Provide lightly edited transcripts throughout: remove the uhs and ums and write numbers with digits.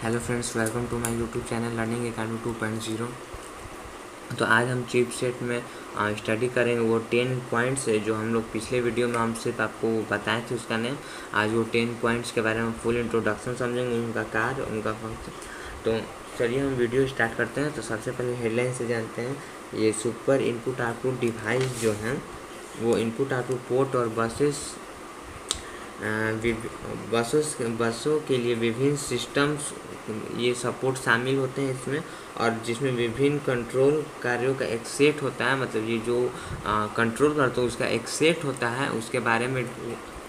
Hello friends, welcome to my YouTube channel learning academy 2.0। तो आज हम चिपसेट में स्टडी करेंगे वो 10 पॉइंट्स है जो हम लोग पिछले वीडियो में हम सिर्फ आपको बताए थे उसका नेम। आज वो 10 पॉइंट्स के बारे में फुल इंट्रोडक्शन समझेंगे, उनका कार्य, उनका फंक्शन। तो चलिए हम वीडियो स्टार्ट करते हैं। तो सबसे पहले हेडलाइन से जानते हैं, ये सुपर इनपुट आउटपुट डिवाइस जो है वो इनपुट आउटपुट पोर्ट और बसों के लिए विभिन्न सिस्टम्स ये सपोर्ट शामिल होते हैं इसमें, और जिसमें विभिन्न कंट्रोल कार्यों का एक सेट होता है। मतलब ये जो कंट्रोल करते हैं उसका एक सेट होता है, उसके बारे में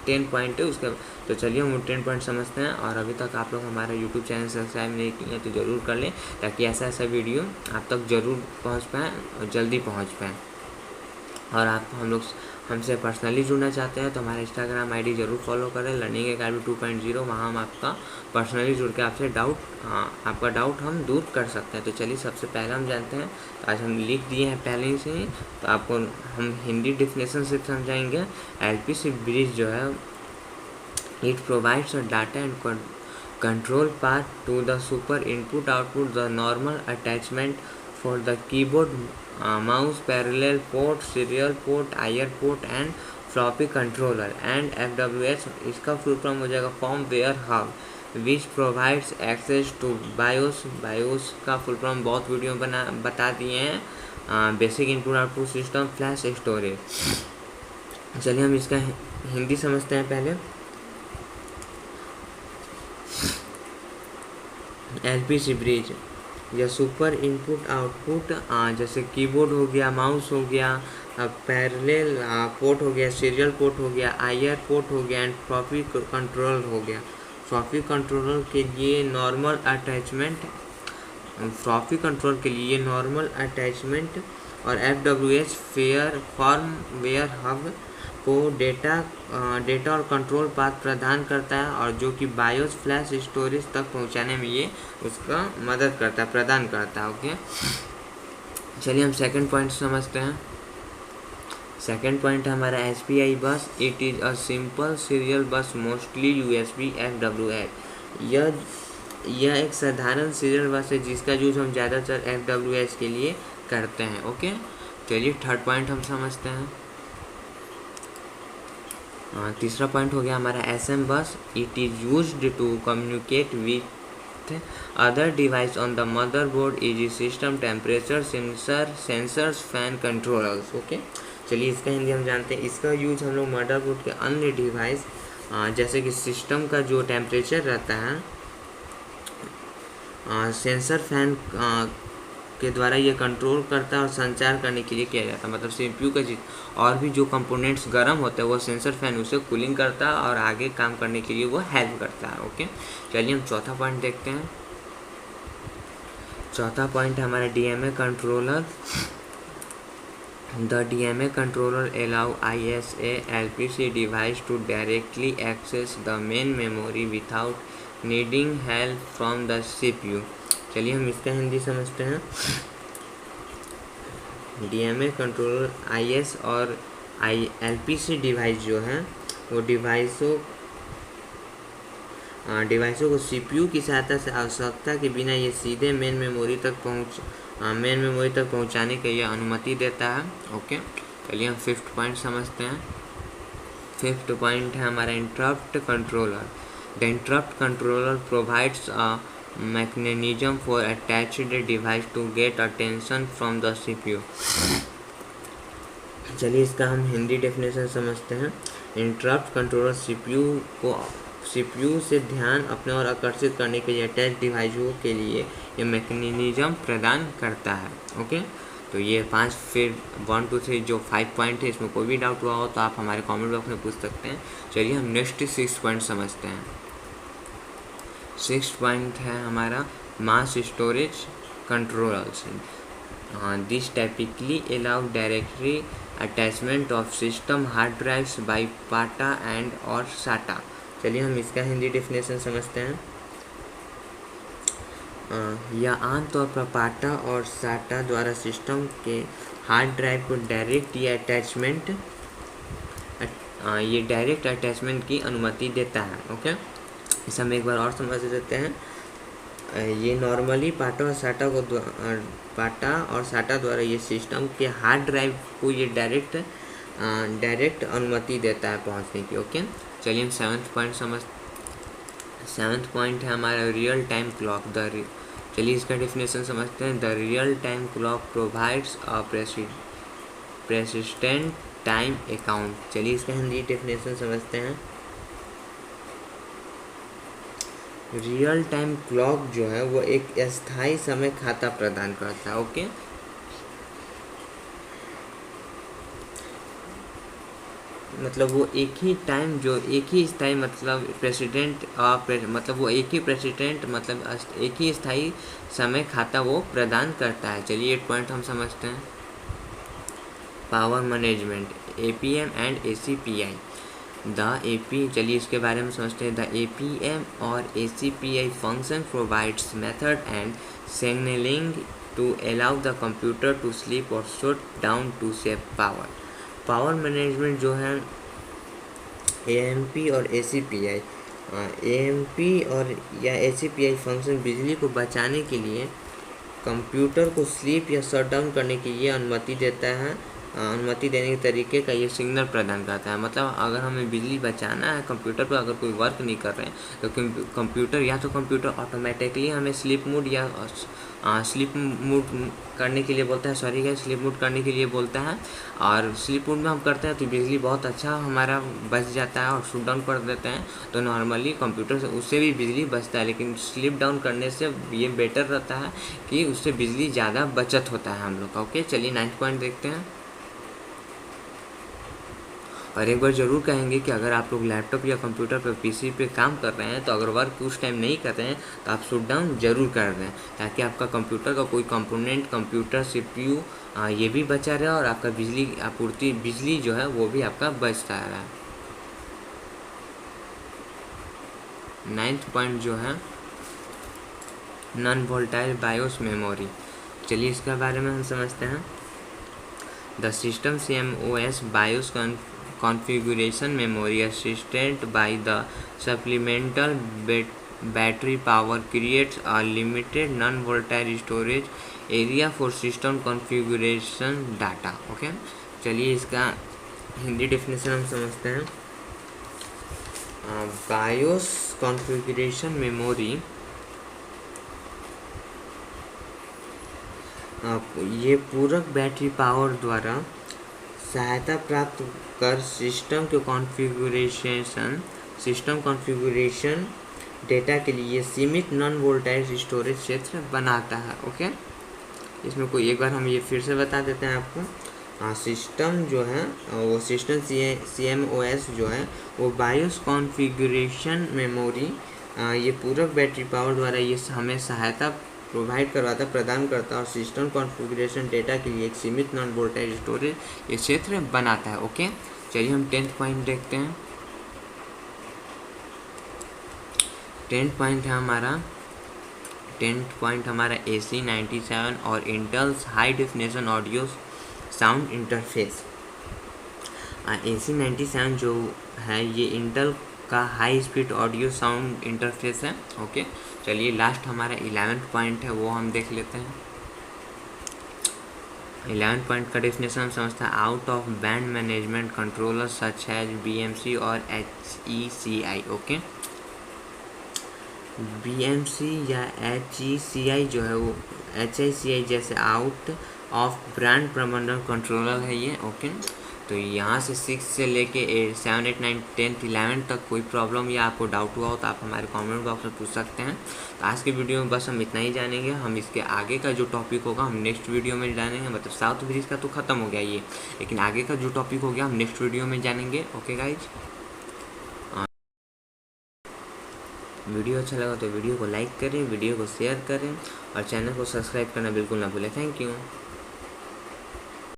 10 पॉइंट है उसका। तो चलिए हम 10 पॉइंट समझते हैं। और अभी तक आप लोग हमारा यूट्यूब चैनल सब्सक्राइब नहीं किए हैं तो ज़रूर कर लें, ताकि ऐसा वीडियो आप तक ज़रूर पहुँच पाएँ और जल्दी पहुँच पाएँ। और आप हमसे पर्सनली जुड़ना चाहते हैं तो हमारा इंस्टाग्राम आईडी ज़रूर फॉलो करें, लर्निंग एकेडमी 2.0। वहाँ हम आपका पर्सनली जुड़ के आपसे आपका डाउट हम दूर कर सकते हैं। तो चलिए सबसे पहले हम जानते हैं। तो आज हम लिख दिए हैं पहले से ही, तो आपको हम हिंदी डिफिनेशन से समझाएंगे। एलपीसी ब्रिज जो है, it provides a data and control path to the super input output the normal attachment for the keyboard, mouse, parallel port, serial port, IR port and floppy controller and FWH। इसका full form हो जाएगा firmware hub, which provides access to BIOS. BIOS का full form बहुत video बता दिए हैं। Basic input output system, flash storage. चलिए हम इसका हिंदी समझते हैं पहले। एलपीसी ब्रिज या सुपर इनपुट आउटपुट, जैसे कीबोर्ड हो गया, माउस हो गया, पैरेलल पोर्ट हो गया, सीरियल पोर्ट हो गया, आईआर पोर्ट हो गया एंड फ्लॉपी कंट्रोलर हो गया। फ्लॉपी कंट्रोलर के लिए नॉर्मल अटैचमेंट और FWH फॉर्म वेयर हब को डेटा और कंट्रोल पाथ प्रदान करता है, और जो कि बायोस फ्लैश स्टोरेज तक पहुंचाने में ये उसका मदद करता है, प्रदान करता है। ओके, चलिए हम सेकंड पॉइंट समझते हैं। सेकंड पॉइंट है हमारा SPI बस। It is a simple serial बस मोस्टली USB FWH। यह एक साधारण सीरियल बस है जिसका यूज हम ज़्यादातर FWH के लिए करते हैं। ओके, चलिए थर्ड पॉइंट हम समझते हैं। तीसरा पॉइंट हो गया हमारा SM bus. It is used to communicate with other device on the motherboard, easy system, temperature sensors, fan controllers. Okay, चलिए इसका हिंदी हम जानते हैं। इसका यूज हम लोग मदरबोर्ड के अन्य डिवाइस, जैसे कि सिस्टम का जो टेम्परेचर रहता है, सेंसर, फैन के द्वारा ये कंट्रोल करता है और संचार करने के लिए किया जाता है। मतलब CPU का और भी जो कंपोनेंट्स गर्म होते हैं वो सेंसर फैन उसे कूलिंग करता है और आगे काम करने के लिए वो हेल्प करता है। ओके, चलिए हम चौथा पॉइंट देखते हैं। चौथा पॉइंट है हमारा DMA controller. The DMA controller allow ISA LPC device to directly access the main memory without needing help from the CPU। चलिए हम इसका हिंदी समझते हैं। DMA कंट्रोलर IS और LPC डिवाइस जो है वो डिवाइसों को CPU की सहायता से आवश्यकता के बिना ये सीधे मेन मेमोरी तक पहुंचाने की यह अनुमति देता है। ओके, चलिए हम फिफ्थ पॉइंट समझते हैं। फिफ्थ पॉइंट है हमारा interrupt controller. The interrupt controller provides a mechanism for attached device to get attention from the CPU। चलिए इसका हम हिंदी डेफिनेशन समझते हैं। इंटरप्ट कंट्रोलर CPU से ध्यान अपने और आकर्षित करने के लिए अटैच डिवाइसों के लिए ये मैकेनिज्म प्रदान करता है। ओके, तो ये 5 फिर 1 2 3 जो 5 पॉइंट है, इसमें कोई भी डाउट हुआ हो तो आप हमारे कमेंट बॉक्स में पूछ सकते हैं। चलिए हम नेक्स्ट 6 पॉइंट समझते हैं। 6 पॉइंट है हमारा mass storage controllers. This typically allow directly attachment of system hard drives by PATA and और साटा। चलिए हम इसका हिंदी डेफिनेशन समझते हैं। यह आमतौर पर पाटा और साटा द्वारा सिस्टम के हार्ड ड्राइव को डायरेक्ट अटैचमेंट की अनुमति देता है। ओके, इसे हम एक बार और समझ लेते हैं। ये नॉर्मली पाटा और साटा द्वारा ये सिस्टम के हार्ड ड्राइव को ये डायरेक्ट अनुमति देता है पहुंचने की। ओके, चलिए हम सेवन्थ पॉइंट है हमारा रियल टाइम क्लॉक। चलिए इसका डेफिनेशन समझते हैं। The real time clock provides a persistent time account. चलिए इसका हिंदी डेफिनेशन समझते हैं। रियल टाइम क्लॉक जो है वो एक अस्थायी समय खाता प्रदान करता है। ओके, मतलब वो एक ही स्थायी मतलब वो एक ही प्रेसिडेंट मतलब एक ही स्थायी समय खाता वो प्रदान करता है। चलिए 8 पॉइंट हम समझते हैं। Power management, APM and ACPI। चलिए इसके बारे में समझते हैं। द APM और ACPI function provides method and signalling to allow the computer to sleep और shut down to save power. Power management जो है AMP और ACPI या ACPI फंक्शन बिजली को बचाने के लिए कंप्यूटर को स्लीप या शट डाउन करने की ये अनुमति देता है। अनुमति देने के तरीके का ये सिग्नल प्रदान करता है। मतलब अगर हमें बिजली बचाना है, कंप्यूटर पर अगर कोई वर्क नहीं कर रहे हैं तो कंप्यूटर ऑटोमेटिकली हमें स्लीप मोड करने के लिए बोलता है। स्लीप मोड करने के लिए बोलता है, और स्लीप मोड में हम करते हैं तो बिजली बहुत अच्छा हमारा बच जाता है, और शट डाउन कर देते हैं तो नॉर्मली कंप्यूटर से उससे भी बिजली बचता है, लेकिन स्लीप डाउन करने से ये बेटर रहता है कि उससे बिजली ज़्यादा बचत होता है हम लोग का। ओके, चलिए 9 पॉइंट देखते हैं। और एक बार ज़रूर कहेंगे कि अगर आप लोग लैपटॉप या कंप्यूटर पर PC पे काम कर रहे हैं तो अगर वर्क उस टाइम नहीं कर रहे हैं तो आप शट डाउन ज़रूर कर दें, ताकि आपका कंप्यूटर का कोई कंपोनेंट, कंप्यूटर CPU ये भी बचा रहे और आपका बिजली जो है वो भी आपका बचता रहा है। 9th पॉइंट जो है नॉन वोलेटाइल बायोस मेमोरी। चलिए इसके बारे में हम समझते हैं। The system CMOS BIOS configuration memory assisted by the supplemental battery power creates a limited non-volatile storage area for system configuration data। Okay, चलिए इसका हिंदी डेफिनेशन हम समझते हैं। BIOS कॉन्फ़िगरेशन मेमोरी ये पूरक बैटरी पावर द्वारा सहायता प्राप्त कर सिस्टम कॉन्फ़िगरेशन डेटा के लिए सीमित नॉन वोलेटाइल स्टोरेज क्षेत्र बनाता है। ओके, इसमें कोई एक बार हम ये फिर से बता देते हैं आपको। सिस्टम जो है वो सिस्टम CMOS जो है वो बायोस कॉन्फ़िगरेशन मेमोरी ये पूरक बैटरी पावर द्वारा ये हमें सहायता प्रोवाइड करवाता, प्रदान करता और सिस्टम कॉन्फ़िगरेशन डेटा के लिए एक सीमित नॉन वोलेटाइल स्टोरेज ये क्षेत्र बनाता है। ओके, चलिए हम 10th पॉइंट देखते हैं। 10th पॉइंट हमारा AC97 और entails high definition audio sound interface. AC97 जो है ये इंटेल का high speed audio sound interface है। ओके, चलिए लास्ट हमारा 11th पॉइंट है वो हम देख लेते हैं। 11th पॉइंट का डेफिनेशन हम समझते हैं। Out of band management controller such as BMC और HECI। ओके, BMC या HECI जो है वो HECI जैसे आउट ऑफ ब्रांड प्रबंधन कंट्रोलर है ये। ओके, तो यहाँ से 6 से लेके 7, 8, 9, 10, 11 तक कोई प्रॉब्लम या आपको डाउट हुआ हो तो आप हमारे कमेंट बॉक्स में पूछ सकते हैं। तो आज के वीडियो में बस हम इतना ही जानेंगे। हम इसके आगे का जो टॉपिक होगा हम नेक्स्ट वीडियो में जानेंगे। मतलब साउथ ब्रिज का तो ख़त्म हो गया ये, लेकिन आगे का जो टॉपिक हो गया हम नेक्स्ट वीडियो में जानेंगे। ओके गाइज, वीडियो अच्छा लगा तो वीडियो को लाइक करें, वीडियो को शेयर करें और चैनल को सब्सक्राइब करना बिल्कुल ना भूलें। Thank you.